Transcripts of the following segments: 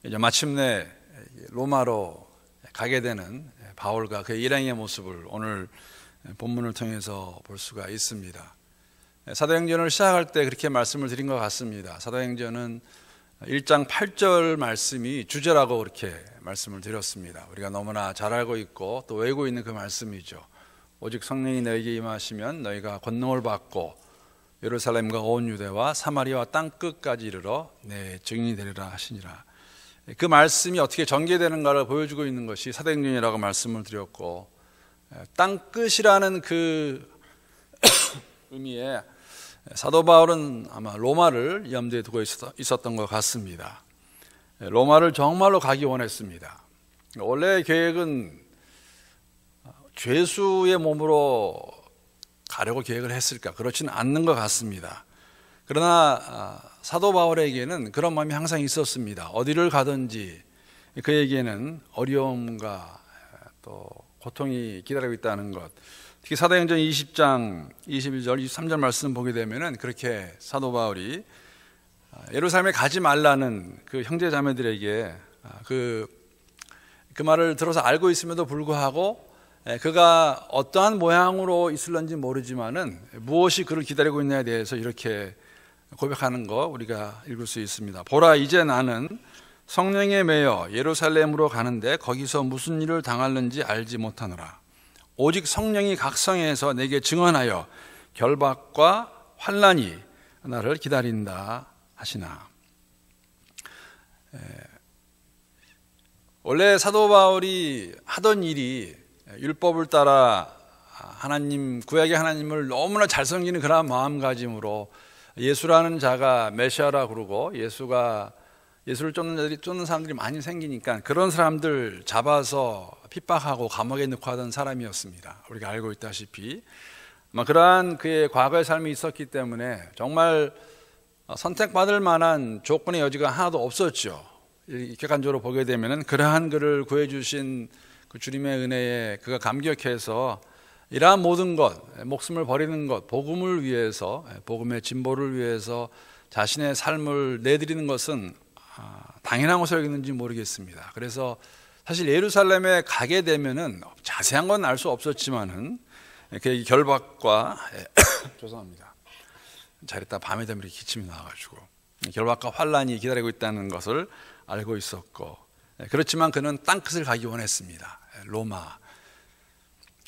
이제 마침내 로마로 가게 되는 바울과 그의 일행의 모습을 오늘 본문을 통해서 볼 수가 있습니다. 사도행전을 시작할 때 그렇게 말씀을 드린 것 같습니다. 사도행전은 1장 8절 말씀이 주제라고 그렇게 말씀을 드렸습니다. 우리가 너무나 잘 알고 있고 또 외우고 있는 그 말씀이죠. 오직 성령이 너에게 임하시면 너희가 권능을 받고 예루살렘과 온 유대와 사마리아와 땅 끝까지 이르러 내 증인이 되리라 하시니라. 그 말씀이 어떻게 전개되는가를 보여주고 있는 것이 사도행전이라고 말씀을 드렸고, 땅 끝이라는 그 의미에 사도 바울은 아마 로마를 염두에 두고 있었던 것 같습니다. 로마를 정말로 가기 원했습니다. 원래 계획은 죄수의 몸으로 가려고 계획을 했을까? 그렇지는 않는 것 같습니다. 그러나 사도 바울에게는 그런 마음이 항상 있었습니다. 어디를 가든지 그에게는 어려움과 또 고통이 기다리고 있다는 것. 특히 사도행전 20장 21절 23절 말씀 보게 되면은 그렇게 사도 바울이 예루살렘에 가지 말라는 그 형제 자매들에게 그 말을 들어서 알고 있음에도 불구하고 그가 어떠한 모양으로 있을런지 모르지만은 무엇이 그를 기다리고 있냐에 대해서 이렇게 고백하는 거 우리가 읽을 수 있습니다. 보라, 이제 나는 성령에 매여 예루살렘으로 가는데 거기서 무슨 일을 당할는지 알지 못하노라. 오직 성령이 각성해서 내게 증언하여 결박과 환난이 나를 기다린다 하시나. 원래 사도 바울이 하던 일이 율법을 따라 하나님, 구약의 하나님을 너무나 잘 섬기는 그런 마음가짐으로 예수라는 자가 메시아라 그러고 예수를 쫓는 사람들이 많이 생기니까 그런 사람들 잡아서 핍박하고 감옥에 넣고 하던 사람이었습니다. 우리가 알고 있다시피 그러한 그의 과거의 삶이 있었기 때문에 정말 선택받을 만한 조건의 여지가 하나도 없었죠. 객관적으로 보게 되면 그러한 그를 구해주신 그 주님의 은혜에 그가 감격해서 이러한 모든 것, 목숨을 버리는 것, 복음을 위해서, 복음의 진보를 위해서 자신의 삶을 내드리는 것은 당연한 것으로 여기는지 모르겠습니다. 그래서 사실 예루살렘에 가게 되면은 자세한 건 알 수 없었지만은 그 결박과 죄송합니다. 잘했다 밤에 되면 이렇게 기침이 나와가지고 결박과 환란이 기다리고 있다는 것을 알고 있었고, 그렇지만 그는 땅끝을 가기 원했습니다. 로마.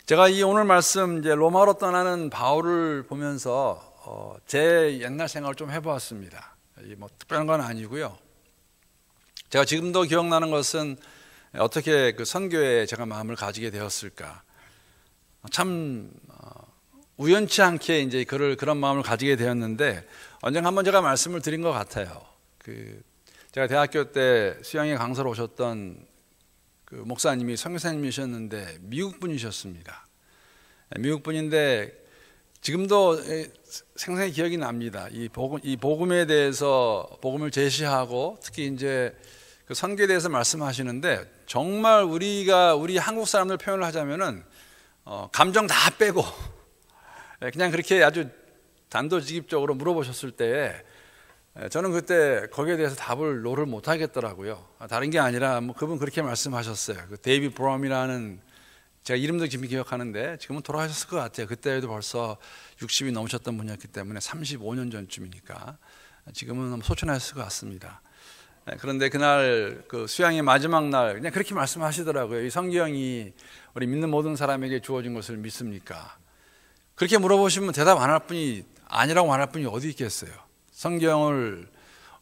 제가 이 오늘 말씀 이제 로마로 떠나는 바울을 보면서 제 옛날 생각을 좀 해보았습니다. 뭐 특별한 건 아니고요. 제가 지금도 기억나는 것은 어떻게 그 선교에 제가 마음을 가지게 되었을까. 참 우연치 않게 이제 그런 마음을 가지게 되었는데 언젠가 한번 제가 말씀을 드린 것 같아요. 제가 대학교 때 수양회 강사로 오셨던 그 목사님이 선교사님이셨는데 미국 분이셨습니다. 미국 분인데 지금도 생생히 기억이 납니다. 이 복음에 대해서 복음을 제시하고 특히 이제 그 선교에 대해서 말씀하시는데 정말 우리 한국 사람들 표현을 하자면은 감정 다 빼고 그냥 그렇게 아주 단도직입적으로 물어보셨을 때에 저는 그때 거기에 대해서 답을 노를 못 하겠더라고요. 다른 게 아니라 뭐 그분 그렇게 말씀하셨어요. 그 데이비드 브럼이라는, 제가 이름도 깊이 기억하는데 지금은 돌아가셨을 것 같아요. 그때도 벌써 60이 넘으셨던 분이었기 때문에 35년 전쯤이니까 지금은 소천하셨을 것 같습니다. 그런데 그날 그 수양의 마지막 날 그냥 그렇게 말씀하시더라고요. 이 성경이 우리 믿는 모든 사람에게 주어진 것을 믿습니까? 그렇게 물어보시면 대답 안 할 분이, 아니라고 말할 분이 어디 있겠어요? 성경을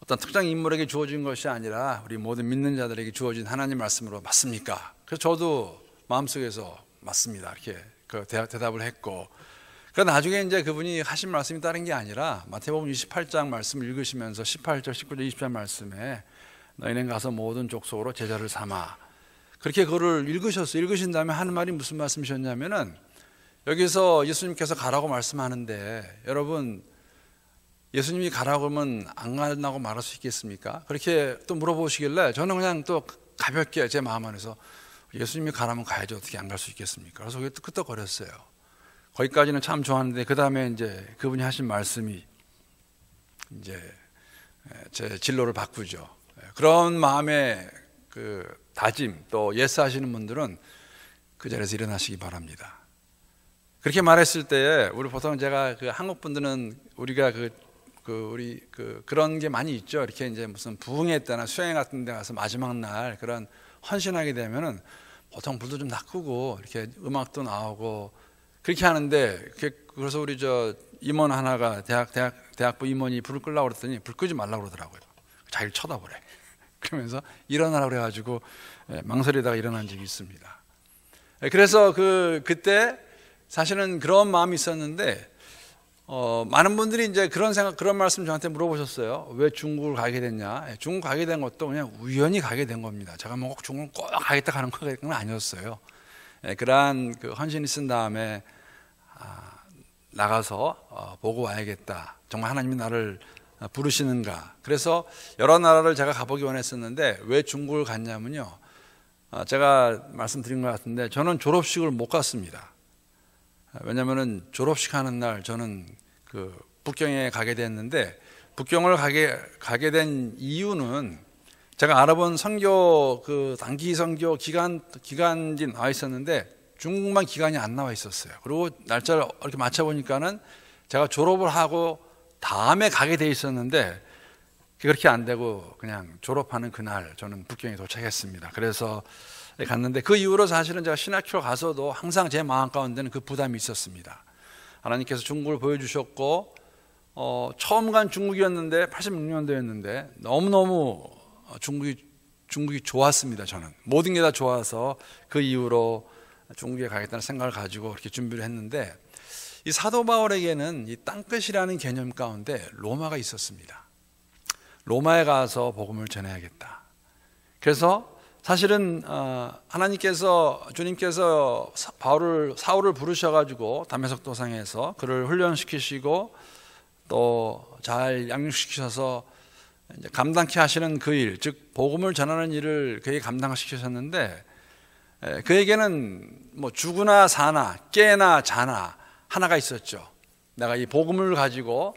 어떤 특정 인물에게 주어진 것이 아니라 우리 모든 믿는 자들에게 주어진 하나님 말씀으로 맞습니까? 그래서 저도 마음속에서 맞습니다 이렇게 대답을 했고, 그러나 나중에 이제 그분이 하신 말씀이 다른 게 아니라 마태복음 28장 말씀을 읽으시면서 18절, 19절, 20절 말씀에 너희는 가서 모든 족속으로 제자를 삼아, 그렇게 그거를 읽으신 다음에 하는 말이 무슨 말씀이셨냐면은 여기서 예수님께서 가라고 말씀하는데 여러분 예수님이 가라고 하면 안 간다고 말할 수 있겠습니까? 그렇게 또 물어보시길래 저는 그냥 또 가볍게 제 마음 안에서 예수님이 가라면 가야지 어떻게 안 갈 수 있겠습니까? 그래서 끄떡거렸어요. 거기까지는 참 좋았는데 그 다음에 이제 그분이 하신 말씀이 이제 제 진로를 바꾸죠. 그런 마음의 그 다짐 또 예스하시는 분들은 그 자리에서 일어나시기 바랍니다. 그렇게 말했을 때에 우리 보통 제가 그 한국 분들은 우리가 그런 게 많이 있죠. 이렇게 이제 무슨 부흥회 때나 수행회 같은 데 가서 마지막 날 그런 헌신하게 되면은 보통 불도 좀 다 끄고 이렇게 음악도 나오고 그렇게 하는데, 그래서 우리 저 임원 하나가 대학부 임원이 불을 끄려고 그랬더니 불 끄지 말라고 그러더라고요. 자기를 쳐다보래. 그러면서 일어나라고 그래가지고 망설이다가 일어난 적이 있습니다. 그래서 그때 사실은 그런 마음이 있었는데, 많은 분들이 이제 그런 말씀 저한테 물어보셨어요. 왜 중국을 가게 됐냐? 중국 가게 된 것도 그냥 우연히 가게 된 겁니다. 제가 뭐 꼭 중국을 꼭 가겠다 가는 건 아니었어요. 그러한 그 헌신이 쓴 다음에 나가서 보고 와야겠다. 정말 하나님이 나를 부르시는가. 그래서 여러 나라를 제가 가보기 원했었는데 왜 중국을 갔냐면요. 제가 말씀드린 것 같은데 저는 졸업식을 못 갔습니다. 왜냐하면 졸업식 하는 날 저는 그 북경에 가게 됐는데, 북경을 가게 된 이유는 제가 알아본 선교 그 단기 선교 기간이 나와 있었는데 중국만 기간이 안 나와 있었어요. 그리고 날짜를 이렇게 맞춰 보니까는 제가 졸업을 하고 다음에 가게 돼 있었는데 그렇게 안 되고 그냥 졸업하는 그날 저는 북경에 도착했습니다. 그래서 갔는데 그 이후로 사실은 제가 신학교로 가서도 항상 제 마음 가운데는 그 부담이 있었습니다. 하나님께서 중국을 보여주셨고 처음 간 중국이었는데 86년도였는데 너무너무 중국이 좋았습니다. 저는 모든 게 다 좋아서 그 이후로 중국에 가겠다는 생각을 가지고 그렇게 준비를 했는데, 이 사도 바울에게는 이 땅끝이라는 개념 가운데 로마가 있었습니다. 로마에 가서 복음을 전해야겠다. 그래서 사실은 주님께서 사울을 부르셔가지고 다메섹 도상에서 그를 훈련시키시고 또 잘 양육시키셔서 이제 감당케 하시는 그 일, 즉 복음을 전하는 일을 그에게 감당시키셨는데, 그에게는 뭐 죽으나 사나 깨나 자나 하나가 있었죠. 내가 이 복음을 가지고,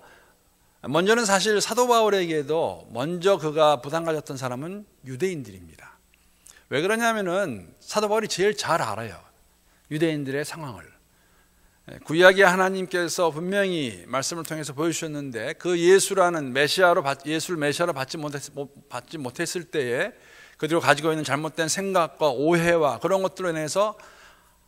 먼저는 사실 사도 바울에게도 먼저 그가 부담 가졌던 사람은 유대인들입니다. 왜 그러냐면은 사도 바울이 제일 잘 알아요, 유대인들의 상황을. 구약의 하나님께서 분명히 말씀을 통해서 보여주셨는데 그 예수를 메시아로 받지 못했을 때에 그들이 가지고 있는 잘못된 생각과 오해와 그런 것들로 인해서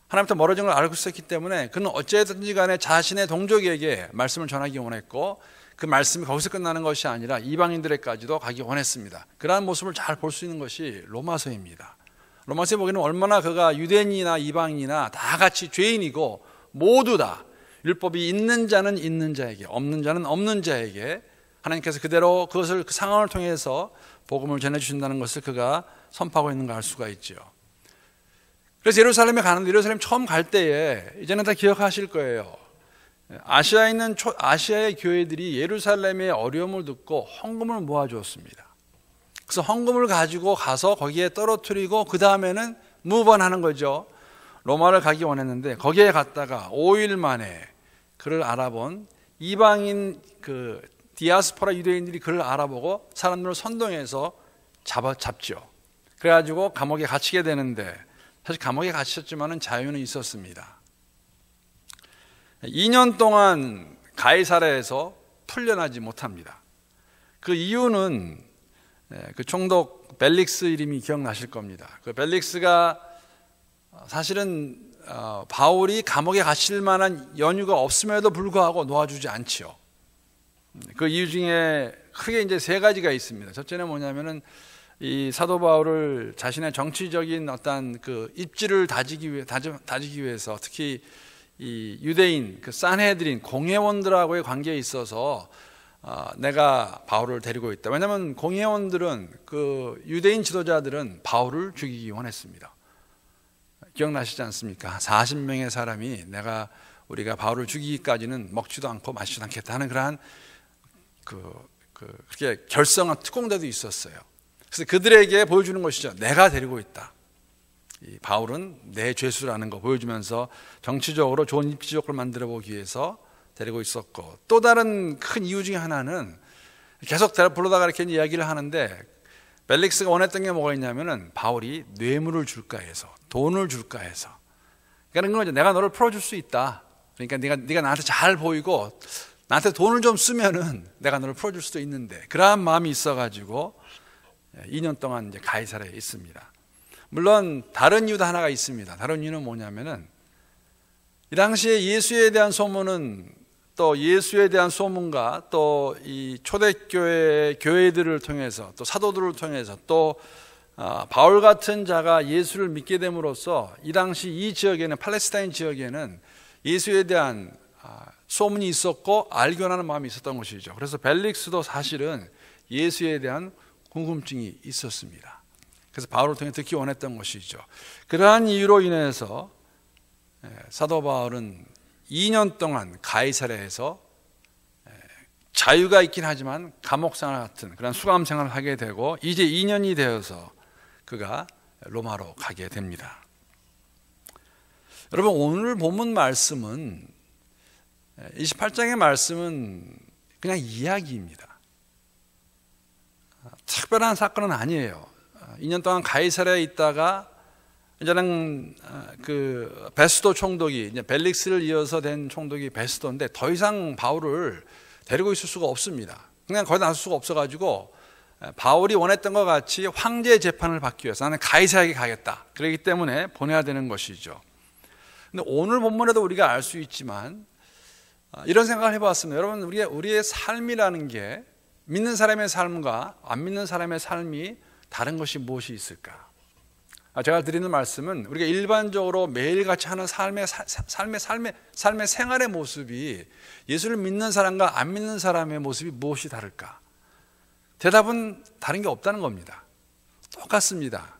하나님부터 멀어진 걸 알고 있었기 때문에 그는 어찌됐든지 간에 자신의 동족에게 말씀을 전하기 원했고, 그 말씀이 거기서 끝나는 것이 아니라 이방인들에게까지도 가기 원했습니다. 그러한 모습을 잘 볼 수 있는 것이 로마서입니다. 로마서에 보기에는 얼마나 그가 유대인이나 이방인이나 다 같이 죄인이고 모두 다 율법이 있는 자는 있는 자에게, 없는 자는 없는 자에게 하나님께서 그대로 그 상황을 통해서 복음을 전해주신다는 것을 그가 선포하고 있는 걸 알 수가 있죠. 그래서 예루살렘에 가는데, 예루살렘 처음 갈 때에 이제는 다 기억하실 거예요. 아시아에 있는 아시아의 교회들이 예루살렘의 어려움을 듣고 헌금을 모아주었습니다. 그래서 헌금을 가지고 가서 거기에 떨어뜨리고 그 다음에는 무번하는 거죠. 로마를 가기 원했는데 거기에 갔다가 5일 만에 그를 알아본 이방인 그 디아스포라 유대인들이 그를 알아보고 사람들을 선동해서 잡죠. 그래가지고 감옥에 갇히게 되는데, 사실 감옥에 갇혔지만은 자유는 있었습니다. 2년 동안 가이사랴에서 풀려나지 못합니다. 그 이유는 그 총독 벨릭스 이름이 기억나실 겁니다. 그 벨릭스가 사실은 바울이 감옥에 갇힐 만한 연유가 없음에도 불구하고 놓아주지 않지요. 그 이유 중에 크게 이제 세 가지가 있습니다. 첫째는 뭐냐면은 이 사도 바울을 자신의 정치적인 어떤 그 입지를 다지기 위해서, 특히 이 유대인 그 산헤드린 공회원들하고의 관계에 있어서 내가 바울을 데리고 있다. 왜냐하면 공회원들은 그 유대인 지도자들은 바울을 죽이기 원했습니다. 기억나시지 않습니까? 40명의 사람이 우리가 바울을 죽이기까지는 먹지도 않고 마시지도 않겠다 하는 그러한 그렇게 결성한 특공대도 있었어요. 그래서 그들에게 보여주는 것이죠. 내가 데리고 있다. 이 바울은 내 죄수라는 거 보여주면서 정치적으로 좋은 입지적으로 만들어 보기 위해서 데리고 있었고, 또 다른 큰 이유 중에 하나는 계속 불러다가 이렇게 이야기를 하는데 벨릭스가 원했던 게 뭐가 있냐면은 바울이 뇌물을 줄까 해서, 돈을 줄까 해서. 그러니까 거죠. 내가 너를 풀어줄 수 있다. 그러니까 네가 나한테 잘 보이고 나한테 돈을 좀 쓰면은 내가 너를 풀어줄 수도 있는데, 그러한 마음이 있어가지고 2년 동안 이제 가이사랴에 있습니다. 물론 다른 이유도 하나가 있습니다. 다른 이유는 뭐냐면은 이 당시에 예수에 대한 소문은, 또 예수에 대한 소문과 또 이 초대교회 교회들을 통해서, 또 사도들을 통해서, 또 바울 같은 자가 예수를 믿게 됨으로써 이 당시 이 지역에는, 팔레스타인 지역에는 예수에 대한 소문이 있었고 알견하는 마음이 있었던 것이죠. 그래서 벨릭스도 사실은 예수에 대한 궁금증이 있었습니다. 그래서 바울을 통해 듣기 원했던 것이죠. 그러한 이유로 인해서 사도 바울은 2년 동안 가이사랴에서 자유가 있긴 하지만 감옥생활 같은 그런 수감생활을 하게 되고, 이제 2년이 되어서 그가 로마로 가게 됩니다. 여러분, 오늘 본문 말씀은, 28장의 말씀은 그냥 이야기입니다. 특별한 사건은 아니에요. 2년 동안 가이사랴에 있다가 이제는 그 베스도 총독이, 이제 벨릭스를 이어서 된 총독이 베스도인데, 더 이상 바울을 데리고 있을 수가 없습니다. 그냥 거기다 놔둘 수가 없어가지고 바울이 원했던 것 같이 황제 재판을 받기 위해서 나는 가이사랴에 가겠다, 그렇기 때문에 보내야 되는 것이죠. 근데 오늘 본문에도 우리가 알 수 있지만 이런 생각을 해봤습니다. 여러분, 우리의 삶이라는 게 믿는 사람의 삶과 안 믿는 사람의 삶이 다른 것이 무엇이 있을까? 제가 드리는 말씀은 우리가 일반적으로 매일같이 하는 삶의 생활의 모습이 예수를 믿는 사람과 안 믿는 사람의 모습이 무엇이 다를까? 대답은 다른 게 없다는 겁니다. 똑같습니다.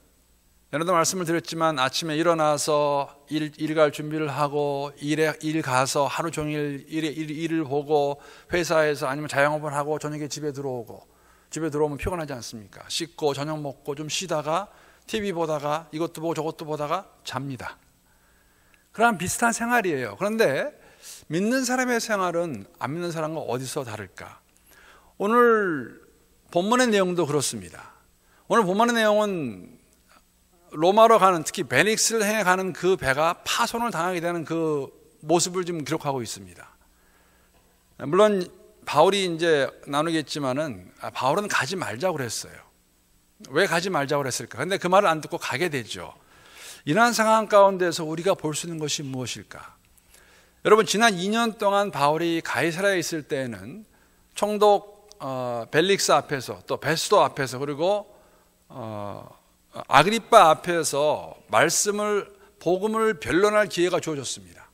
여러분도 말씀을 드렸지만 아침에 일어나서 일 갈 준비를 하고 일 가서 하루 종일 일을 보고, 회사에서 아니면 자영업을 하고 저녁에 집에 들어오면 피곤하지 않습니까? 씻고 저녁 먹고 좀 쉬다가 TV 보다가 이것도 보고 저것도 보다가 잡니다. 그런 비슷한 생활이에요. 그런데 믿는 사람의 생활은 안 믿는 사람과 어디서 다를까? 오늘 본문의 내용도 그렇습니다. 오늘 본문의 내용은 로마로 가는, 특히 베닉스를 향해 가는 그 배가 파손을 당하게 되는 그 모습을 지금 기록하고 있습니다. 물론 바울이 이제 나누겠지만은 바울은 가지 말자고 그랬어요. 왜 가지 말자고 그랬을까? 근데 그 말을 안 듣고 가게 되죠. 이러한 상황 가운데서 우리가 볼 수 있는 것이 무엇일까? 여러분, 지난 2년 동안 바울이 가이사랴에 있을 때에는 총독 벨릭스 앞에서, 또 베스도 앞에서, 그리고 아그리빠 앞에서 복음을 변론할 기회가 주어졌습니다.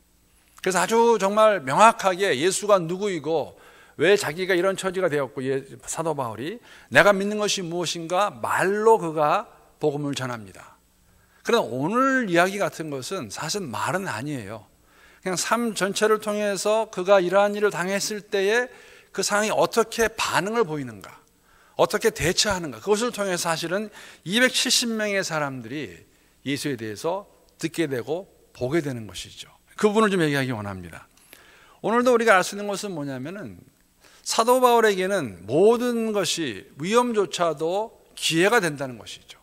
그래서 아주 정말 명확하게 예수가 누구이고 왜 자기가 이런 처지가 되었고, 사도 바울이 내가 믿는 것이 무엇인가 말로 그가 복음을 전합니다. 그러나 오늘 이야기 같은 것은 사실 말은 아니에요. 그냥 삶 전체를 통해서 그가 이러한 일을 당했을 때에 그 상황이 어떻게 반응을 보이는가, 어떻게 대처하는가, 그것을 통해서 사실은 270명의 사람들이 예수에 대해서 듣게 되고 보게 되는 것이죠. 그 부분을 좀 얘기하기 원합니다. 오늘도 우리가 알 수 있는 것은 뭐냐면은 사도 바울에게는 모든 것이, 위험조차도 기회가 된다는 것이죠.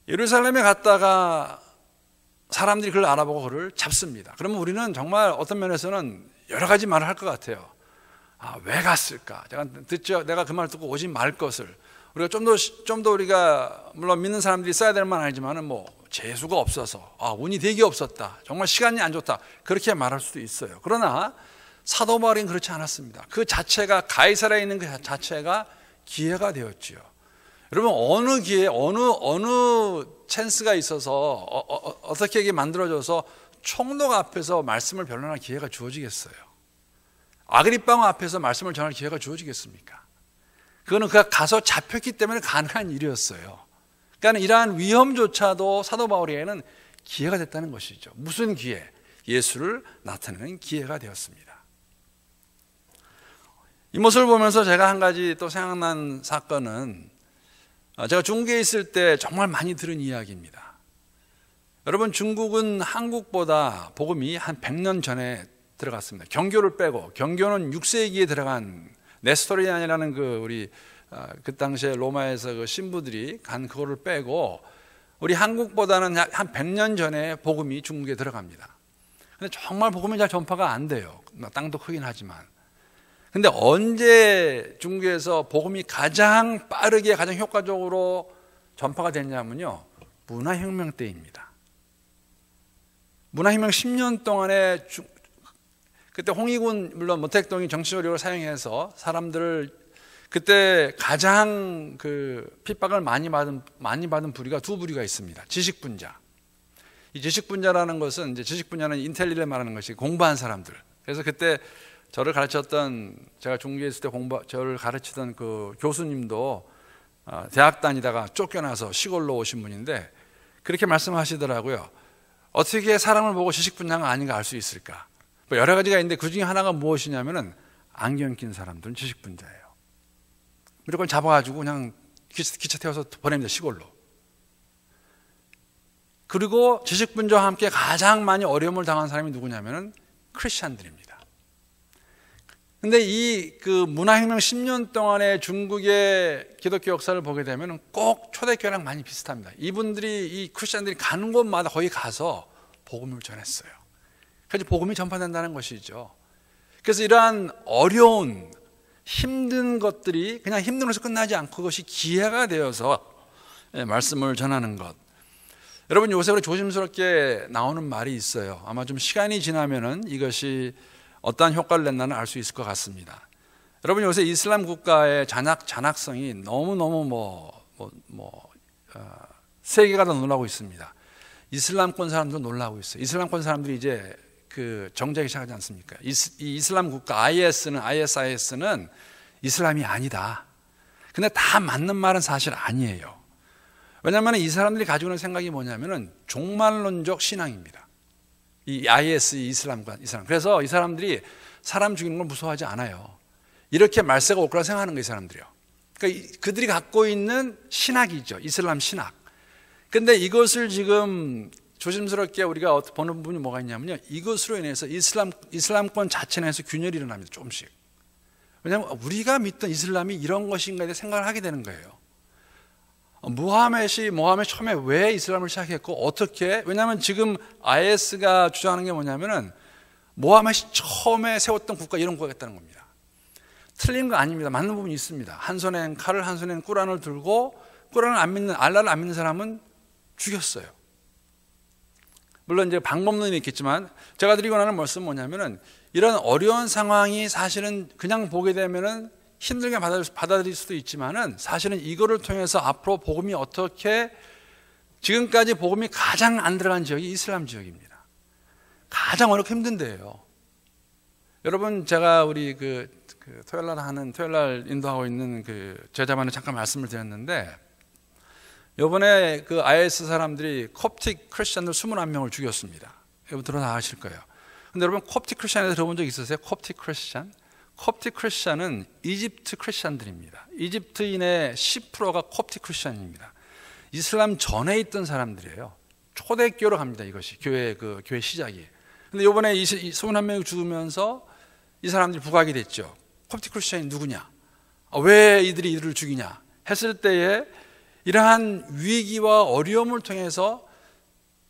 예루살렘에 갔다가 사람들이 그를 알아보고 그를 잡습니다. 그러면 우리는 정말 어떤 면에서는 여러 가지 말을 할 것 같아요. 왜 갔을까? 내가 그 말 듣고 오지 말 것을. 우리가 좀 더 우리가, 물론 믿는 사람들이 써야 될 만 알지만은 재수가 없어서, 운이 되게 없었다, 정말 시간이 안 좋다, 그렇게 말할 수도 있어요. 그러나 사도 바울은 그렇지 않았습니다. 그 자체가, 가이사랴에 있는 그 자체가 기회가 되었지요. 여러분, 어느 기회, 어느 찬스가 있어서 어떻게 이게 만들어져서 총독 앞에서 말씀을 변론할 기회가 주어지겠어요? 아그리빠 앞에서 말씀을 전할 기회가 주어지겠습니까? 그거는 그가 가서 잡혔기 때문에 가능한 일이었어요. 그러니까 이러한 위험조차도 사도 바울에게는 기회가 됐다는 것이죠. 무슨 기회? 예수를 나타내는 기회가 되었습니다. 이 모습을 보면서 제가 한 가지 또 생각난 사건은, 제가 중국에 있을 때 정말 많이 들은 이야기입니다. 여러분, 중국은 한국보다 복음이 한 100년 전에 들어갔습니다. 경교를 빼고, 경교는 6세기에 들어간 네스토리안이라는 그 우리 그 당시에 로마에서 그 신부들이 간 그거를 빼고 우리 한국보다는 한 100년 전에 복음이 중국에 들어갑니다. 근데 정말 복음이 잘 전파가 안 돼요. 땅도 크긴 하지만. 근데 언제 중국에서 복음이 가장 빠르게 가장 효과적으로 전파가 됐냐면요, 문화혁명 때입니다. 문화혁명 10년 동안에 그때 홍익군 물론 모택동이 정치조력을 사용해서 사람들을 그때 가장 그 핍박을 많이 받은 부류가 두 부류가 있습니다. 지식분자. 이 지식분자라는 것은 이제 지식분자는 인텔리를 말하는 것이 공부한 사람들. 그래서 그때 저를 가르쳤던 제가 중국에 있을 때 저를 가르치던 그 교수님도 대학 다니다가 쫓겨나서 시골로 오신 분인데 그렇게 말씀하시더라고요. 어떻게 사람을 보고 지식분자가 아닌가 알 수 있을까? 뭐 여러 가지가 있는데 그 중에 하나가 무엇이냐면은 안경 낀 사람들은 지식분자예요. 무조건 잡아가지고 그냥 기차 태워서 보냅니다, 시골로. 그리고 지식분자와 함께 가장 많이 어려움을 당한 사람이 누구냐면은 크리스찬들입니다. 근데 이 그 문화혁명 10년 동안의 중국의 기독교 역사를 보게 되면 꼭 초대교회랑 많이 비슷합니다. 이분들이 이 크리스찬들이 가는 곳마다 거기 가서 복음을 전했어요. 그래서 복음이 전파된다는 것이죠. 그래서 이러한 어려운 힘든 것들이 그냥 힘든 것에서 끝나지 않고 그것이 기회가 되어서 말씀을 전하는 것. 여러분 요새 우리 조심스럽게 나오는 말이 있어요. 아마 좀 시간이 지나면은 이것이 어떠한 효과를 낸다는 알 수 있을 것 같습니다. 여러분 요새 이슬람 국가의 잔악성이 너무너무 세계가 다 놀라고 있습니다. 이슬람권 사람들도 놀라고 있어요. 이슬람권 사람들이 이제 그 정죄하기 시작하지 않습니까? 이 이슬람 국가 ISIS는 이슬람이 아니다. 근데 다 맞는 말은 사실 아니에요. 왜냐하면 이 사람들이 가지고 있는 생각이 뭐냐면은 종말론적 신앙입니다. 이 IS 이슬람과 이슬람. 그래서 이 사람들이 사람 죽이는 걸 무서워하지 않아요. 이렇게 말세가 올 거라 생각하는 거예요, 이 사람들이요. 그러니까 그들이 갖고 있는 신학이죠, 이슬람 신학. 근데 이것을 지금 조심스럽게 우리가 보는 부분이 뭐가 있냐면요, 이것으로 인해서 이슬람권 자체 내에서 균열이 일어납니다, 조금씩. 왜냐하면 우리가 믿던 이슬람이 이런 것인가에 대해 생각을 하게 되는 거예요. 모하메드 처음에 왜 이슬람을 시작했고 어떻게? 왜냐하면 지금 IS가 주장하는 게 뭐냐면은 모하메드이 처음에 세웠던 국가 이런 국가겠다는 겁니다. 틀린 거 아닙니다. 맞는 부분이 있습니다. 한 손엔 칼을 한 손엔 꾸란을 들고 꾸란을 안 믿는 알라를 안 믿는 사람은 죽였어요. 물론 이제 방법론이 있겠지만 제가 드리고 나는 말씀은 뭐냐면은 이런 어려운 상황이 사실은 그냥 보게 되면은 힘들게 받아들일 수도 있지만은 사실은 이거를 통해서 앞으로 복음이 어떻게 지금까지 복음이 가장 안 들어간 지역이 이슬람 지역입니다. 가장 어렵고 힘든 데예요. 여러분 제가 우리 그 토요일날 인도하고 있는 그 제자반에 잠깐 말씀을 드렸는데 이번에 그 IS 사람들이 콥틱 크리스찬들 21명을 죽였습니다. 여러분 들어다 아실 거예요. 근데 여러분 콥틱 크리스찬에 들어본 적 있으세요? 콥틱 크리스찬? 콥틱 크리스찬은 이집트 크리스찬들입니다. 이집트인의 10%가 콥틱 크리스찬입니다. 이슬람 전에 있던 사람들이에요. 초대교로 갑니다. 이것이 교회 시작이. 근데 이번에 21명이 죽으면서 이 사람들이 부각이 됐죠. 콥틱 크리스찬이 누구냐? 왜 이들을 죽이냐? 했을 때에 이러한 위기와 어려움을 통해서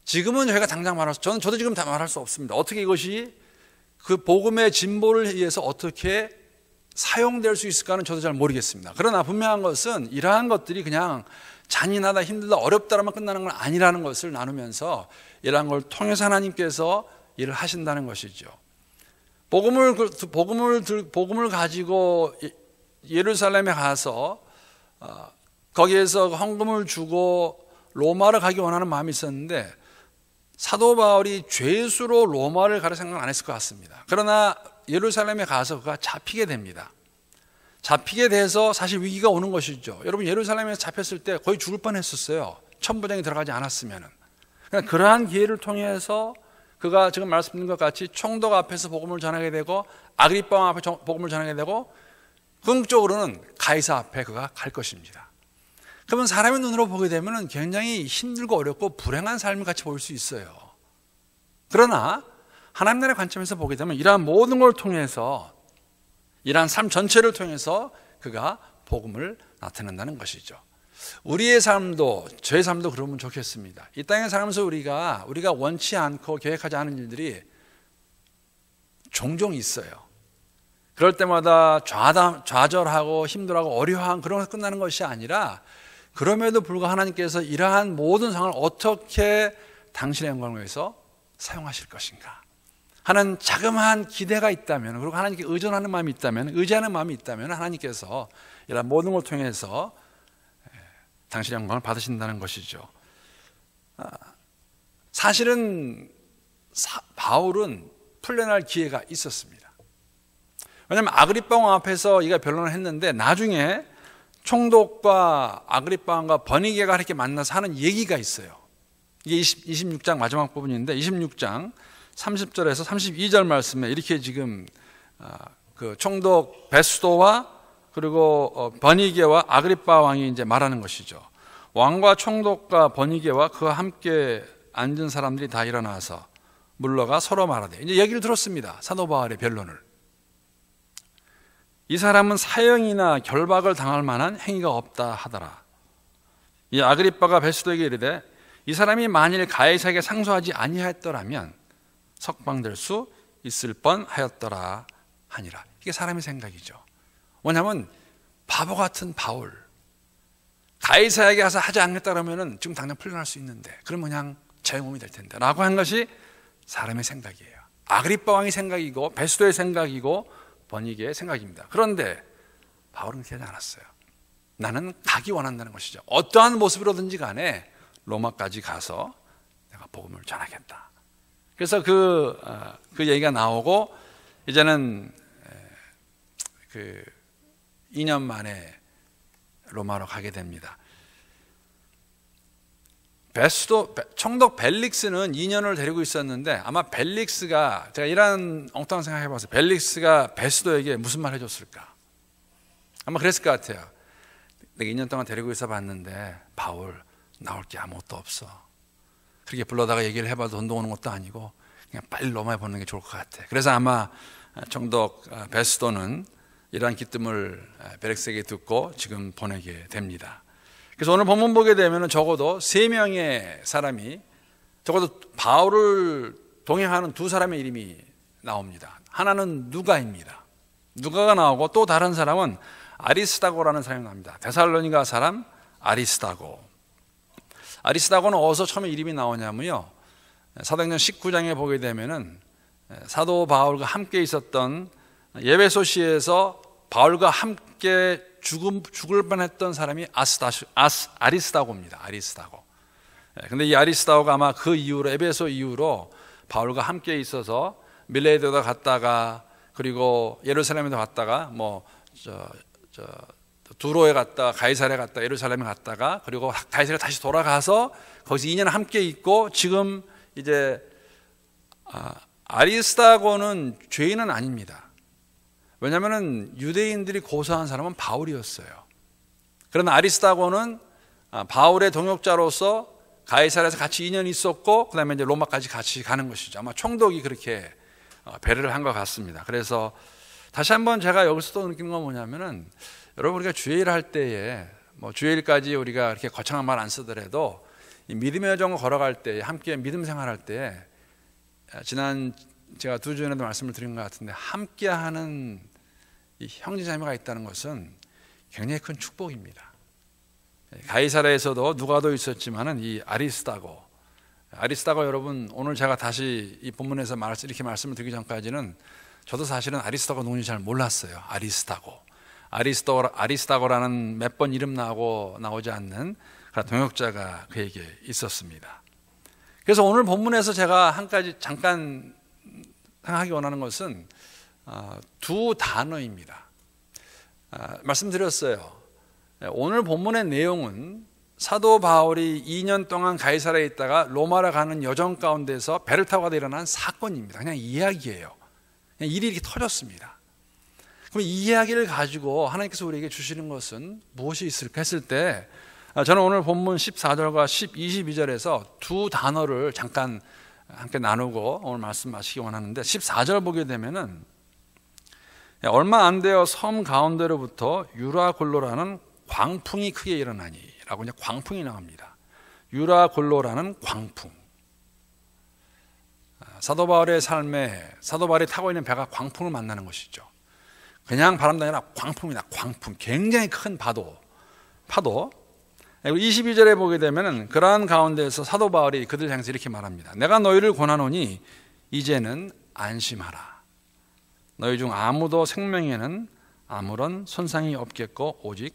지금은 저희가 당장 저도 지금 다 말할 수 없습니다. 어떻게 이것이 그 복음의 진보를 위해서 어떻게 사용될 수 있을까는 저도 잘 모르겠습니다. 그러나 분명한 것은 이러한 것들이 그냥 잔인하다, 힘들다, 어렵다라만 끝나는 건 아니라는 것을 나누면서 이러한 걸 통해서 하나님께서 일을 하신다는 것이죠. 복음을 가지고 예루살렘에 가서 거기에서 헌금을 주고 로마를 가기 원하는 마음이 있었는데 사도 바울이 죄수로 로마를 가려 생각 안 했을 것 같습니다. 그러나 예루살렘에 가서 그가 잡히게 됩니다. 잡히게 돼서 사실 위기가 오는 것이죠. 여러분 예루살렘에서 잡혔을 때 거의 죽을 뻔했었어요. 천부장이 들어가지 않았으면은. 그러니까 그러한 기회를 통해서 그가 지금 말씀드린 것 같이 총독 앞에서 복음을 전하게 되고 아그리빠 왕 앞에 복음을 전하게 되고 궁극적으로는 가이사 앞에 그가 갈 것입니다. 그러면 사람의 눈으로 보게 되면 굉장히 힘들고 어렵고 불행한 삶을 같이 보일 수 있어요. 그러나 하나님 나라의 관점에서 보게 되면 이러한 모든 걸 통해서 이러한 삶 전체를 통해서 그가 복음을 나타낸다는 것이죠. 우리의 삶도, 저의 삶도 그러면 좋겠습니다. 이 땅에 살면서 우리가 원치 않고 계획하지 않은 일들이 종종 있어요. 그럴 때마다 좌절하고 힘들어하고 어려워하고 그런 것에서 끝나는 것이 아니라, 그럼에도 불구하고 하나님께서 이러한 모든 상황을 어떻게 당신의 영광을 위해서 사용하실 것인가 하는 자그마한 기대가 있다면, 그리고 하나님께 의존하는 마음이 있다면, 의지하는 마음이 있다면 하나님께서 이런 모든 걸 통해서 당신의 영광을 받으신다는 것이죠. 사실은 바울은 풀려날 기회가 있었습니다. 왜냐하면 아그리파 왕 앞에서 이가 변론을 했는데, 나중에 총독과 아그리파 왕과 버니게가 이렇게 만나서 하는 얘기가 있어요. 이게 26장 마지막 부분인데, 26장 30절에서 32절 말씀에 이렇게 지금 그 총독 베스도와 그리고 버니게와 아그리파 왕이 이제 말하는 것이죠. 왕과 총독과 버니게와 그와 함께 앉은 사람들이 다 일어나서 물러가 서로 말하되, 이제 얘기를 들었습니다. 사도 바울의 변론을. 이 사람은 사형이나 결박을 당할 만한 행위가 없다 하더라. 이 아그리빠가 베스도에게 이르되, 이 사람이 만일 가이사에게 상소하지 아니하였더라면 석방될 수 있을 뻔하였더라 하니라. 이게 사람의 생각이죠. 뭐냐면 바보 같은 바울, 가이사에게 가서 하지 않겠다 그러면은 지금 당장 풀려날 수 있는데, 그러면 그냥 제 몸이 될 텐데 라고 한 것이 사람의 생각이에요. 아그리빠 왕의 생각이고 베스도의 생각이고 버니게의 생각입니다. 그런데 바울은 그렇게 하지 않았어요. 나는 가기 원한다는 것이죠. 어떠한 모습으로든지 간에 로마까지 가서 내가 복음을 전하겠다. 그래서 그 얘기가 나오고, 이제는 그 2년 만에 로마로 가게 됩니다. 총독 벨릭스는 2년을 데리고 있었는데, 아마 벨릭스가, 제가 이런 엉뚱한 생각 해봤어요. 벨릭스가 베스도에게 무슨 말 해줬을까? 아마 그랬을 것 같아요. 내가 2년 동안 데리고 있어 봤는데 바울 나올 게 아무것도 없어. 그렇게 불러다가 얘기를 해봐도 돈도 오는 것도 아니고 그냥 빨리 로마에 보내는 게 좋을 것 같아. 그래서 아마 총독 베스도는 이러한 기뜸을 벨릭스에게 듣고 지금 보내게 됩니다. 그래서 오늘 본문 보게 되면 적어도 3명의 사람이, 적어도 바울을 동행하는 2사람의 이름이 나옵니다. 하나는 누가입니다. 누가가 나오고, 또 다른 사람은 아리스다고라는 사람이 나옵니다. 데살로니가 사람 아리스다고. 아리스다고는 어디서 처음에 이름이 나오냐면요, 사도행전 19장에 보게 되면은 사도 바울과 함께 있었던 에베소시에서 바울과 함께 죽을 뻔했던 사람이 아리스다고입니다. 아리스다고. 근데 이 아리스다고가 아마 그 이후로, 에베소 이후로 바울과 함께 있어서 밀레도도 갔다가, 그리고 예루살렘에도 갔다가, 두로에 갔다가, 가이사랴에 갔다가, 예루살렘에 갔다가, 그리고 가이사랴 다시 돌아가서 거기서 2년 함께 있고, 지금 이제 아리스다고는 죄인은 아닙니다. 왜냐하면 유대인들이 고소한 사람은 바울이었어요. 그러나 아리스다고는 바울의 동역자로서 가이사랴에서 같이 2년 있었고, 그 다음에 이제 로마까지 같이 가는 것이죠. 아마 총독이 그렇게 배려를 한 것 같습니다. 그래서 다시 한번 제가 여기서 또 느끼는 건 뭐냐면은, 여러분, 우리가 주일을 할 때에, 주일까지 우리가 이렇게 거창한 말 안 쓰더라도 이 믿음의 여정을 걸어갈 때, 함께 믿음 생활할 때, 제가 2주 전에도 말씀을 드린 것 같은데, 함께하는 이 형제자매가 있다는 것은 굉장히 큰 축복입니다. 가이사랴에서도 누가도 있었지만은 이 아리스다고 여러분, 오늘 제가 다시 이 본문에서 이렇게 말씀을 드리기 전까지는 저도 사실은 아리스다고 누군지 잘 몰랐어요. 아리스다고라는 몇 번 이름 나오지 않는 그런 동역자가 그에게 있었습니다. 그래서 오늘 본문에서 제가 한 가지 잠깐 생각하기 원하는 것은 2 단어입니다. 말씀드렸어요. 오늘 본문의 내용은 사도 바울이 2년 동안 가이사랴에 있다가 로마로 가는 여정 가운데서 배를 타고 가다 일어난 사건입니다. 그냥 이야기예요. 그냥 일이 이렇게 터졌습니다. 그럼 이 이야기를 가지고 하나님께서 우리에게 주시는 것은 무엇이 있을까 했을 때, 저는 오늘 본문 14절과 22절에서 2 단어를 잠깐 함께 나누고 오늘 말씀 마치기 원하는데, 14절 보게 되면은 얼마 안 되어 섬 가운데로부터 유라골로라는 광풍이 크게 일어나니 라고 이제 광풍이 나옵니다. 유라골로라는 광풍. 사도 바울의 삶에 사도 바울이 타고 있는 배가 광풍을 만나는 것이죠. 그냥 바람도 아니라 광풍이다. 광풍. 굉장히 큰 파도. 22절에 보게 되면 그러한 가운데에서 사도 바울이 그들 향해서 이렇게 말합니다. 내가 너희를 권하노니 이제는 안심하라. 너희 중 아무도 생명에는 아무런 손상이 없겠고 오직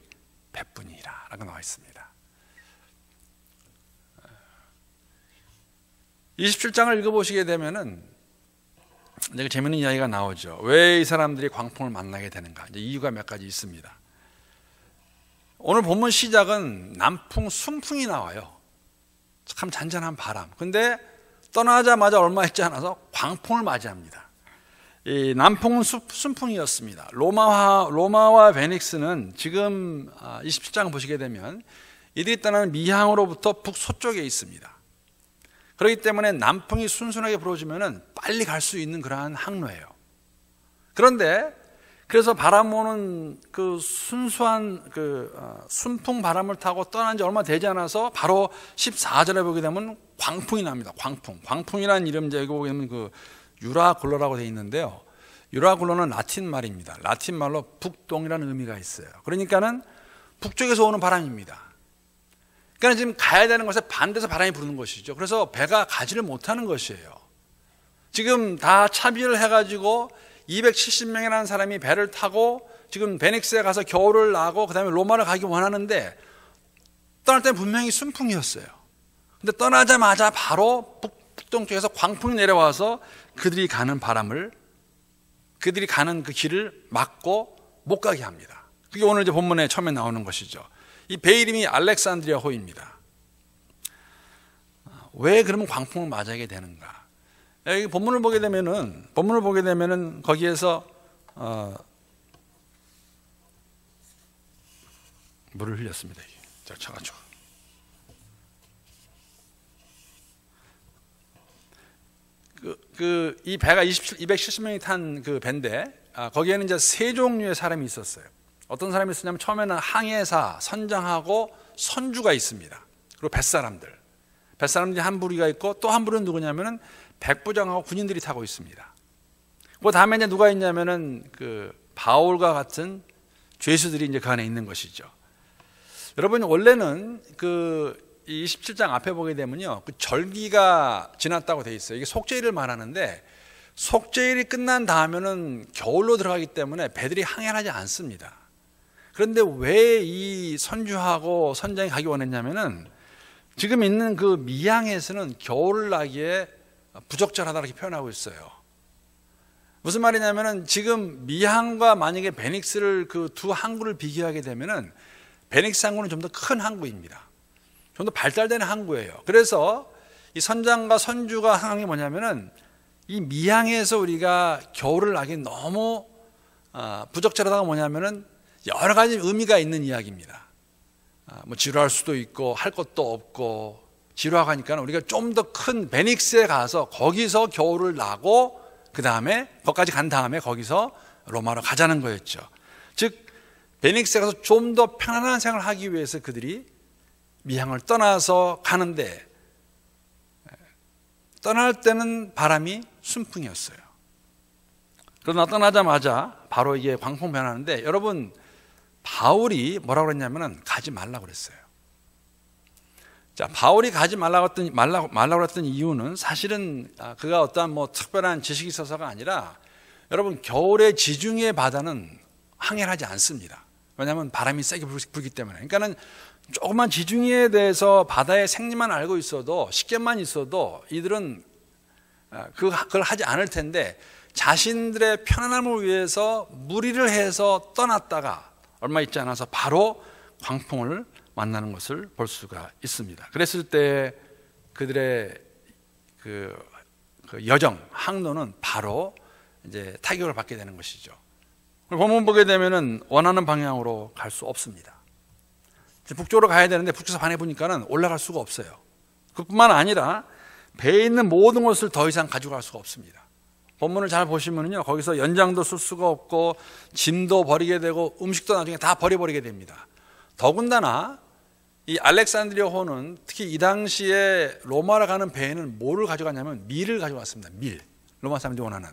배뿐이라 라고 나와 있습니다. 27장을 읽어보시게 되면은 이제 재미있는 이야기가 나오죠. 왜 이 사람들이 광풍을 만나게 되는가? 이제 이유가 몇 가지 있습니다. 오늘 본문 시작은 남풍 순풍이 나와요. 참 잔잔한 바람. 근데 떠나자마자 얼마 있지 않아서 광풍을 맞이합니다. 이 남풍은 순풍이었습니다. 로마와 베닉스는 지금 27장 보시게 되면 이들이 떠나는 미항으로부터 북서쪽에 있습니다. 그렇기 때문에 남풍이 순순하게 불어주면 빨리 갈 수 있는 그러한 항로예요. 그런데 그래서 바람 오는 그 순수한 순풍 바람을 타고 떠난 지 얼마 되지 않아서 바로 14절에 보게 되면 광풍이 납니다. 광풍이라는 이름 여기 보게 되면 그 유라굴로라고 되어 있는데요. 유라굴로는 라틴 말입니다. 라틴 말로 북동이라는 의미가 있어요. 그러니까는 북쪽에서 오는 바람입니다. 그러니까 지금 가야 되는 것에 반대서 바람이 부르는 것이죠. 그래서 배가 가지를 못하는 것이에요. 지금 다 차비를 해가지고 270명이라는 사람이 배를 타고 지금 베닉스에 가서 겨울을 나고 그 다음에 로마를 가기 원하는데 떠날 때는 분명히 순풍이었어요. 근데 떠나자마자 바로 북동쪽에서 광풍이 내려와서 그들이 가는 그 길을 막고 못 가게 합니다. 그게 오늘 이제 본문에 처음에 나오는 것이죠. 이 배 이름이 알렉산드리아 호입니다. 왜 그러면 광풍을 맞이하게 되는가? 여기 본문을 보게 되면은 거기에서 물을 흘렸습니다. 자, 차가지고. 이 배가 270명이 탄 그 배인데 거기에는 이제 세 종류의 사람이 있었어요. 어떤 사람이 있었냐면 처음에는 항해사, 선장하고 선주가 있습니다. 그리고 뱃사람들이 한 부리가 있고 또 한 부리는 누구냐면은 백부장하고 군인들이 타고 있습니다. 그 다음에 이제 누가 있냐면은 그 바울과 같은 죄수들이 이제 그 안에 있는 것이죠. 여러분 원래는 그 27장 앞에 보게 되면요, 그 절기가 지났다고 돼 있어요. 이게 속죄일을 말하는데 속죄일이 끝난 다음에는 겨울로 들어가기 때문에 배들이 항해를 하지 않습니다. 그런데 왜 이 선주하고 선장이 가기 원했냐면은 지금 있는 그 미항에서는 겨울을 나기에 부적절하다고 이렇게 표현하고 있어요. 무슨 말이냐면은 지금 미항과 만약에 베닉스를 그 두 항구를 비교하게 되면은 베닉스 항구는 좀 더 큰 항구입니다. 좀 더 발달된 항구예요. 그래서 이 선장과 선주가 하는 게 뭐냐면은 이 미항에서 우리가 겨울을 나기 너무 부적절하다가 뭐냐면은 여러 가지 의미가 있는 이야기입니다. 뭐 지루할 수도 있고 할 것도 없고 지루하고 하니까 우리가 좀 더 큰 베닉스에 가서 거기서 겨울을 나고 그 다음에 거기까지 간 다음에 거기서 로마로 가자는 거였죠. 즉 베닉스에 가서 좀 더 편안한 생활을 하기 위해서 그들이 미항을 떠나서 가는데 떠날 때는 바람이 순풍이었어요. 그러나 떠나자마자 바로 이게 광풍 변하는데 여러분 바울이 뭐라고 그랬냐면은 가지 말라고 그랬어요. 자, 바울이 가지 말라고 했던 이유는 사실은 그가 어떠한 뭐 특별한 지식이 있어서가 아니라 여러분 겨울에 지중해 바다는 항해를 하지 않습니다. 왜냐하면 바람이 세게 불기 때문에. 그러니까는 조그만 지중해에 대해서 바다의 생리만 알고 있어도 식견만 있어도 이들은 그걸 하지 않을 텐데 자신들의 편안함을 위해서 무리를 해서 떠났다가 얼마 있지 않아서 바로 광풍을 만나는 것을 볼 수가 있습니다. 그랬을 때 그들의 그 여정, 항로는 바로 이제 타격을 받게 되는 것이죠. 본문 보게 되면은 원하는 방향으로 갈 수 없습니다. 북쪽으로 가야 되는데 북쪽에서 반해 보니까는 올라갈 수가 없어요. 그뿐만 아니라 배에 있는 모든 것을 더 이상 가지고 갈 수가 없습니다. 본문을 잘 보시면요, 거기서 연장도 쓸 수가 없고 짐도 버리게 되고 음식도 나중에 다 버려버리게 됩니다. 더군다나 이 알렉산드리아호는 특히 이 당시에 로마로 가는 배에는 뭐를 가져갔냐면 밀을 가져갔습니다. 밀. 로마 사람들이 원하는.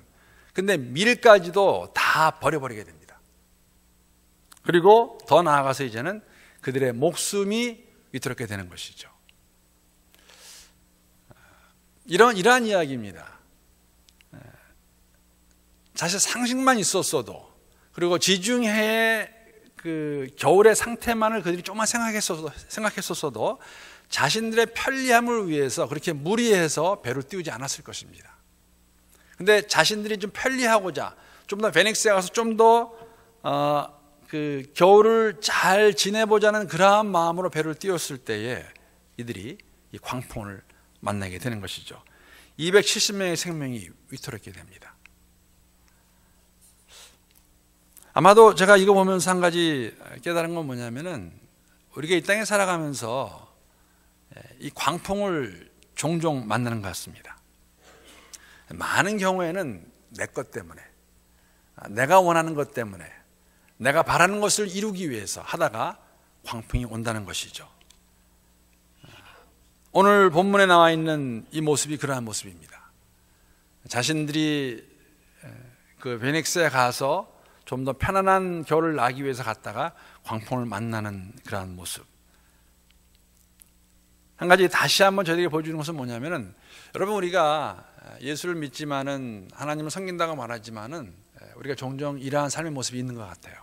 근데 밀까지도 다 버려버리게 됩니다. 그리고 더 나아가서 이제는 그들의 목숨이 위태롭게 되는 것이죠. 이러한 이야기입니다. 사실 상식만 있었어도, 그리고 지중해의 그 겨울의 상태만을 그들이 조금만 생각했었어도 자신들의 편리함을 위해서 그렇게 무리해서 배를 띄우지 않았을 것입니다. 근데 자신들이 좀 편리하고자 좀 더 베닉스에 가서 좀 더 그 겨울을 잘 지내보자는 그러한 마음으로 배를 띄웠을 때에 이들이 이 광풍을 만나게 되는 것이죠. 270명의 생명이 위태롭게 됩니다. 아마도 제가 이거 보면서 한 가지 깨달은 건 뭐냐면은, 우리가 이 땅에 살아가면서 이 광풍을 종종 만나는 것 같습니다. 많은 경우에는 내 것 때문에, 내가 원하는 것 때문에, 내가 바라는 것을 이루기 위해서 하다가 광풍이 온다는 것이죠. 오늘 본문에 나와 있는 이 모습이 그러한 모습입니다. 자신들이 그 베닉스에 가서 좀 더 편안한 겨울을 나기 위해서 갔다가 광풍을 만나는 그러한 모습. 한 가지 다시 한번 저희에게 보여주는 것은 뭐냐면은, 여러분, 우리가 예수를 믿지만은, 하나님을 섬긴다고 말하지만은, 우리가 종종 이러한 삶의 모습이 있는 것 같아요.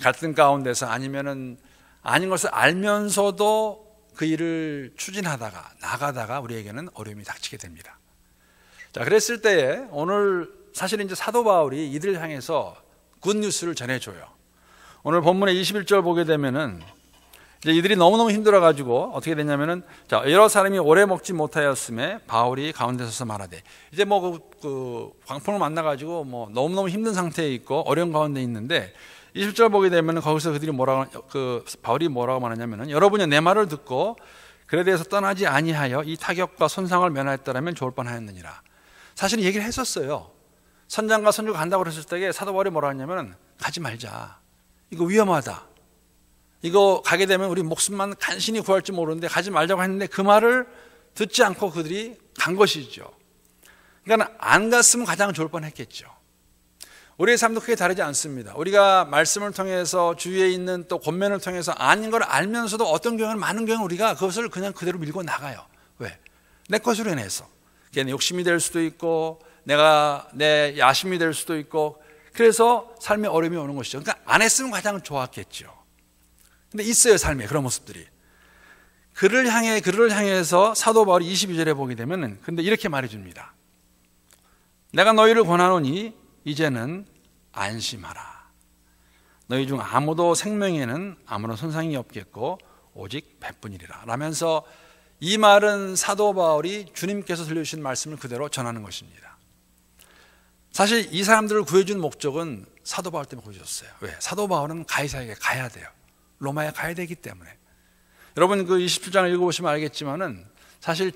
갈등 가운데서, 아니면은 아닌 것을 알면서도 그 일을 추진하다가 나가다가 우리에게는 어려움이 닥치게 됩니다. 자, 그랬을 때에 오늘 사실 이제 사도 바울이 이들을 향해서 굿뉴스를 전해줘요. 오늘 본문의 21절 보게 되면은, 이제 이들이 너무너무 힘들어가지고 어떻게 됐냐면은, 자, 여러 사람이 오래 먹지 못하였음에 바울이 가운데 서서 말하되, 이제 뭐 그 광풍을 만나가지고 뭐 너무너무 힘든 상태에 있고 어려운 가운데 있는데, 20절 보게 되면은 거기서 그들이 바울이 뭐라고 말하냐면은, 여러분이 내 말을 듣고 그에 대해서 떠나지 아니하여 이 타격과 손상을 면하였더라면 좋을 뻔하였느니라. 사실 얘기를 했었어요. 선장과 선주가 간다고 그랬을 때 사도 바울이 뭐라 했냐면, 가지 말자. 이거 위험하다. 이거 가게 되면 우리 목숨만 간신히 구할지 모르는데 가지 말자고 했는데 그 말을 듣지 않고 그들이 간 것이죠. 그러니까 안 갔으면 가장 좋을 뻔했겠죠. 우리의 삶도 크게 다르지 않습니다. 우리가 말씀을 통해서 주위에 있는 또 권면을 통해서 아닌 걸 알면서도 어떤 경우는, 많은 경우는 우리가 그것을 그냥 그대로 밀고 나가요. 왜? 내 것으로 인해서. 그게 내 욕심이 될 수도 있고, 내 야심이 될 수도 있고, 그래서 삶에 어려움이 오는 것이죠. 그러니까 안 했으면 가장 좋았겠죠. 근데 있어요, 삶에 그런 모습들이. 그를 향해서 사도 바울이 22절에 보게 되면, 근데 이렇게 말해줍니다. 내가 너희를 권하노니 이제는 안심하라. 너희 중 아무도 생명에는 아무런 손상이 없겠고 오직 배뿐이리라. 라면서 이 말은 사도 바울이 주님께서 들려주신 말씀을 그대로 전하는 것입니다. 사실 이 사람들을 구해준 목적은 사도 바울 때문에 구해줬어요. 왜? 사도 바울은 가이사에게 가야 돼요. 로마에 가야 되기 때문에. 여러분, 그 27장을 읽어보시면 알겠지만은, 사실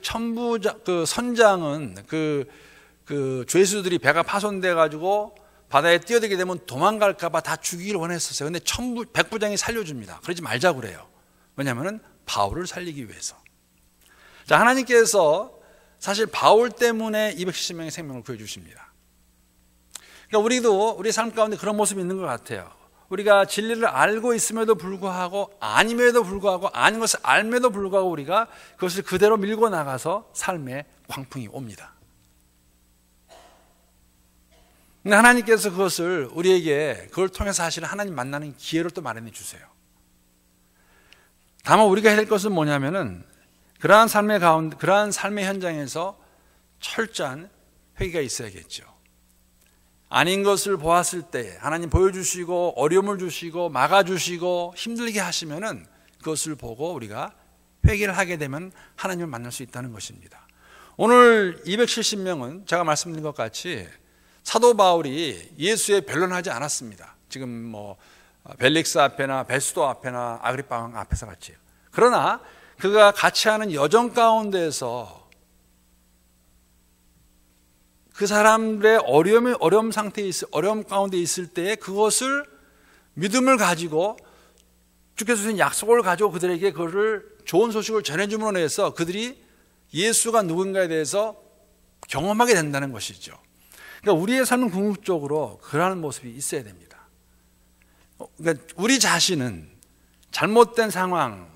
그 선장은 그 죄수들이 배가 파손돼 가지고 바다에 뛰어들게 되면 도망갈까봐 다 죽이기를 원했었어요. 근데 백부장이 살려줍니다. 그러지 말자고 그래요. 왜냐하면 바울을 살리기 위해서. 자, 하나님께서 사실 바울 때문에 270명의 생명을 구해주십니다. 그러니까 우리도 우리 삶 가운데 그런 모습이 있는 것 같아요. 우리가 진리를 알고 있음에도 불구하고, 아님에도 불구하고, 아닌 것을 알면도 불구하고 우리가 그것을 그대로 밀고 나가서 삶에 광풍이 옵니다. 근데 하나님께서 그것을 우리에게, 그걸 통해서 사실 하나님 만나는 기회를 또 마련해 주세요. 다만 우리가 해야 될 것은 뭐냐면은, 그러한 삶의 현장에서 철저한 회개가 있어야겠죠. 아닌 것을 보았을 때 하나님 보여주시고 어려움을 주시고 막아주시고 힘들게 하시면은 그것을 보고 우리가 회개를 하게 되면 하나님을 만날 수 있다는 것입니다. 오늘 270명은 제가 말씀드린 것 같이 사도 바울이 예수에 변론하지 않았습니다. 지금 뭐 벨릭스 앞에나 베스도 앞에나 아그리파 왕 앞에서 같이. 그러나 그가 같이 하는 여정 가운데서 그 사람들의 어려움 가운데 있을 때에 그것을 믿음을 가지고 주께서 주신 약속을 가지고 그들에게 그거를 좋은 소식을 전해줌으로 해서 그들이 예수가 누군가에 대해서 경험하게 된다는 것이죠. 그러니까 우리의 삶은 궁극적으로 그러한 모습이 있어야 됩니다. 그러니까 우리 자신은 잘못된 상황,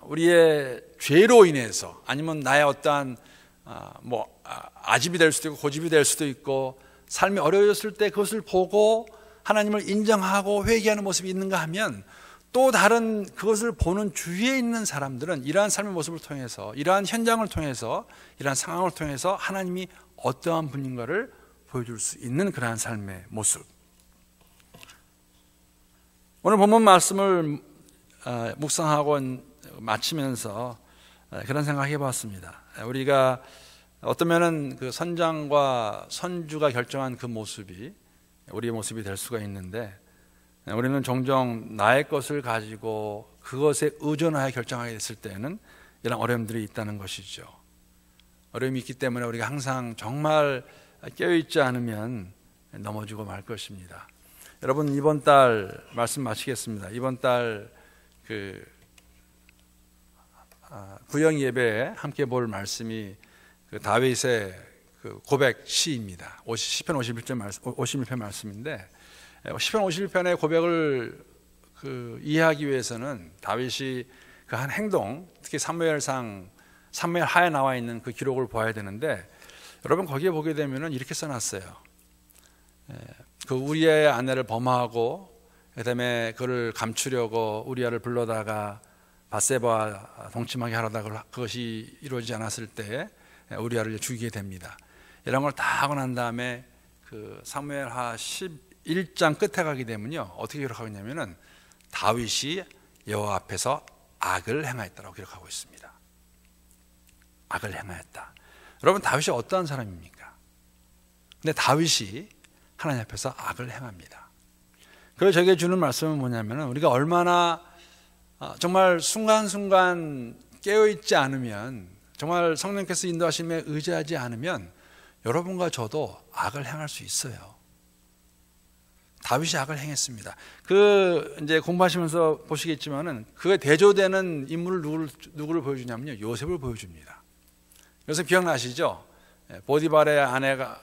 우리의 죄로 인해서 아니면 나의 어떠한 아집이 될 수도 있고 고집이 될 수도 있고 삶이 어려워졌을 때 그것을 보고 하나님을 인정하고 회개하는 모습이 있는가 하면 또 다른 그것을 보는 주위에 있는 사람들은 이러한 삶의 모습을 통해서 이러한 현장을 통해서 이러한 상황을 통해서 하나님이 어떠한 분인가를 보여줄 수 있는 그러한 삶의 모습. 오늘 본문 말씀을 묵상하고 마치면서 그런 생각 해봤습니다. 우리가 어떤 면은 그 선장과 선주가 결정한 그 모습이 우리의 모습이 될 수가 있는데 우리는 종종 나의 것을 가지고 그것에 의존하여 결정하게 됐을 때에는 이런 어려움들이 있다는 것이죠. 어려움이 있기 때문에 우리가 항상 정말 깨어있지 않으면 넘어지고 말 것입니다. 여러분 이번 달 말씀 마치겠습니다. 이번 달 구영 예배에 함께 볼 말씀이 그 다윗의 그 고백 시입니다. 시편 51편 말씀인데 시편 51편의 고백을 이해하기 위해서는 다윗이 그 한 행동, 특히 사무엘 하에 나와 있는 그 기록을 보아야 되는데 여러분 거기에 보게 되면은 이렇게 써놨어요. 그 우리아의 아내를 범하고 그다음에 그를 감추려고 우리아를 불러다가 밧세바와 동침하게 하려다가 그것이 이루어지지 않았을 때 우리아를 죽이게 됩니다. 이런 걸 다 하고 난 다음에 그 사무엘하 11장 끝에 가게 되면요 어떻게 기록하고 있냐면은 다윗이 여호와 앞에서 악을 행하였다라고 기록하고 있습니다. 악을 행하였다. 여러분 다윗이 어떠한 사람입니까? 근데 다윗이 하나님 앞에서 악을 행합니다. 그래서 저에게 주는 말씀은 뭐냐면은 우리가 얼마나 정말 순간순간 깨어있지 않으면 정말 성령께서 인도하심에 의지하지 않으면 여러분과 저도 악을 행할 수 있어요. 다윗이 악을 행했습니다. 이제 공부하시면서 보시겠지만은 그에 대조되는 인물을 누구를 보여주냐면요 요셉을 보여줍니다. 요셉 기억나시죠? 보디발의 아내가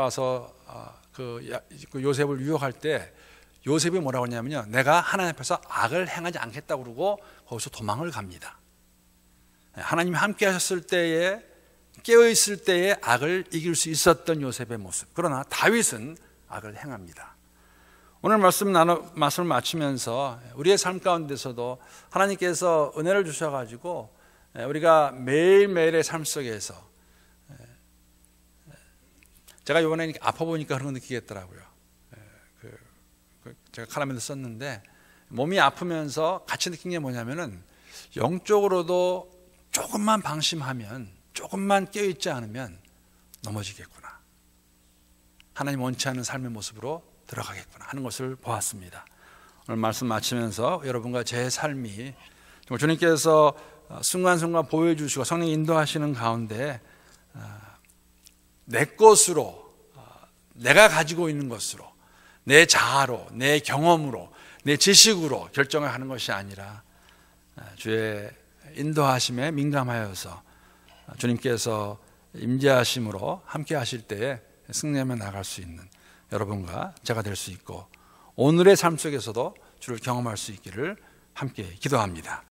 와서 그 요셉을 유혹할 때 요셉이 뭐라고 하냐면요 내가 하나님 앞에서 악을 행하지 않겠다고 그러고 거기서 도망을 갑니다. 하나님이 함께 하셨을 때에 깨어있을 때에 악을 이길 수 있었던 요셉의 모습. 그러나 다윗은 악을 행합니다. 오늘 말씀을 마치면서 우리의 삶 가운데서도 하나님께서 은혜를 주셔가지고 우리가 매일매일의 삶 속에서 제가 이번에 아파 보니까 그런 거 느끼겠더라고요. 제가 카라멜도 썼는데 몸이 아프면서 같이 느낀 게 뭐냐면은 영적으로도 조금만 방심하면 조금만 깨어있지 않으면 넘어지겠구나. 하나님 원치 않는 삶의 모습으로 들어가겠구나 하는 것을 보았습니다. 오늘 말씀 마치면서 여러분과 제 삶이 주님께서 순간순간 보여주시고 성령 인도하시는 가운데 내 것으로 내가 가지고 있는 것으로 내 자아로 내 경험으로 내 지식으로 결정을 하는 것이 아니라 주의 인도하심에 민감하여서 주님께서 임재하심으로 함께 하실 때에 승리하며 나갈 수 있는 여러분과 제가 될 수 있고 오늘의 삶 속에서도 주를 경험할 수 있기를 함께 기도합니다.